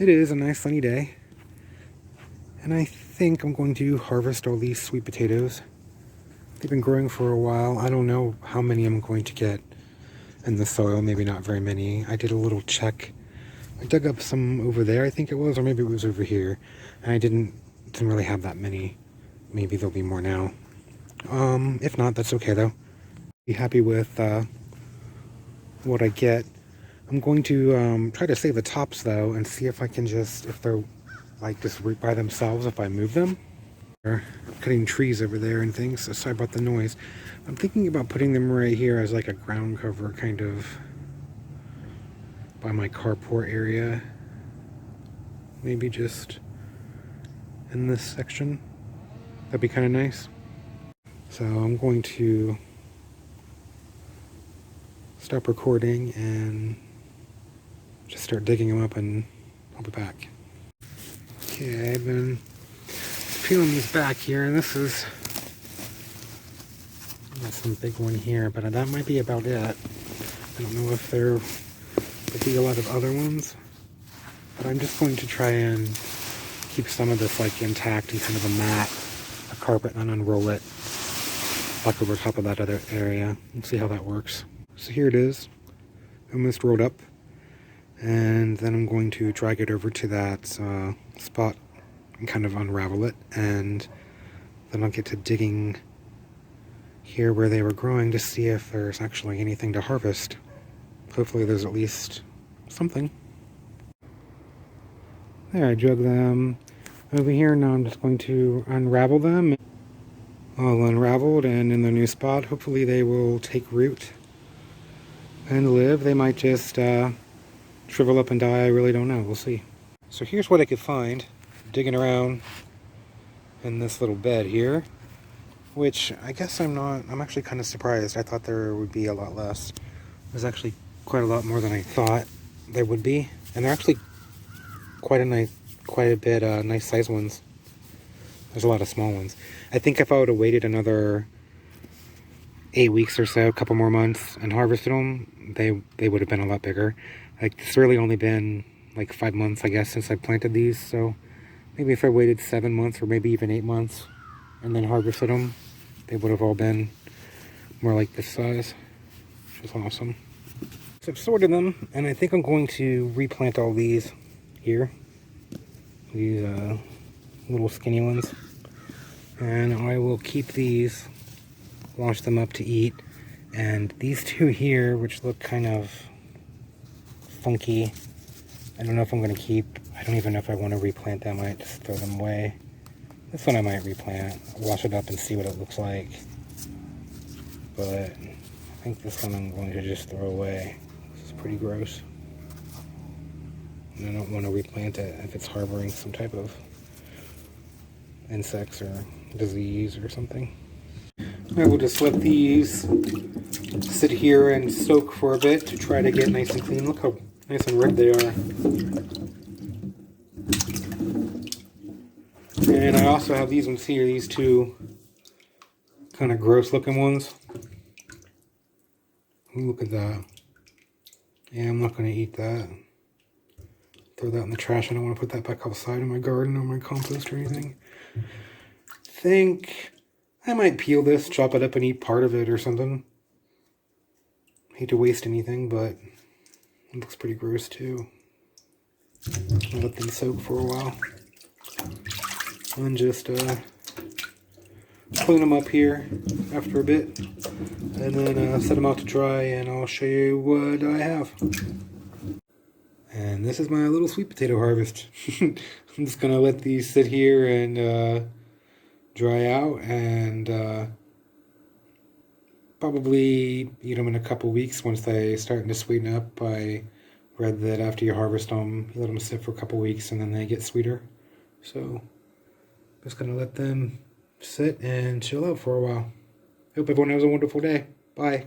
It is a nice sunny day, and I think I'm going to harvest all these sweet potatoes. They've been growing for a while. I don't know how many I'm going to get in the soil, maybe not very many. I did a little check. I dug up some over there, I think it was, or maybe it was over here, and I didn't really have that many. Maybe there'll be more now. If not, that's okay though. Be happy with what I get. I'm going to try to save the tops though and see if I can if they're like just root by themselves if I move them. They're cutting trees over there and things, so sorry about the noise. I'm thinking about putting them right here as like a ground cover kind of by my carport area. Maybe just in this section. That'd be kind of nice. So I'm going to stop recording and just start digging them up, and I'll be back. Okay, I've been peeling these back here, and this is some big one here, but that might be about it. I don't know if there will be a lot of other ones, but I'm just going to try and keep some of this like intact and kind of a mat, a carpet, and unroll it back over top of that other area and see how that works. So here it is, almost rolled up. And then I'm going to drag it over to that spot and kind of unravel it, and then I'll get to digging here where they were growing to see if there's actually anything to harvest. Hopefully there's at least something. There, I dug them over here. Now I'm just going to unravel them. All unraveled and in their new spot. Hopefully they will take root and live. They might just shrivel up and die. I really don't know. We'll see. So here's what I could find digging around in this little bed here, which I guess I'm actually kind of surprised. I thought there would be a lot less. There's actually quite a lot more than I thought there would be, and they're actually quite a bit nice sized ones. There's a lot of small ones. I think if I would have waited another 8 weeks or so, a couple more months, and harvested them, they would have been a lot bigger. Like, it's really only been like 5 months, I guess, since I planted these, so maybe if I waited 7 months or maybe even 8 months and then harvested them, they would have all been more like this size, which is awesome. So I've sorted them, and I think I'm going to replant all these here, these little skinny ones, and I will keep these, wash them up to eat, and these two here, which look kind of funky, I don't know if I'm going to keep. I don't even know if I want to replant them. I might just throw them away. This one I might replant, wash it up and see what it looks like, but I think this one I'm going to just throw away. This is pretty gross, and I don't want to replant it if it's harboring some type of insects or disease or something. I will just let these sit here and soak for a bit to try to get nice and clean. Look how nice and red they are. And I also have these ones here, these two kind of gross looking ones. Look at that. Yeah, I'm not going to eat that. Throw that in the trash. I don't want to put that back outside in my garden or my compost or anything. I think I might peel this, chop it up, and eat part of it or something. Hate to waste anything, but it looks pretty gross too. I'll let them soak for a while. And then just clean them up here after a bit. And then set them out to dry, and I'll show you what I have. And this is my little sweet potato harvest. I'm just going to let these sit here and dry out, and probably eat them in a couple weeks once they start to sweeten up. I read that after you harvest them, you let them sit for a couple weeks and then they get sweeter. So just gonna let them sit and chill out for a while. Hope everyone has a wonderful day. Bye.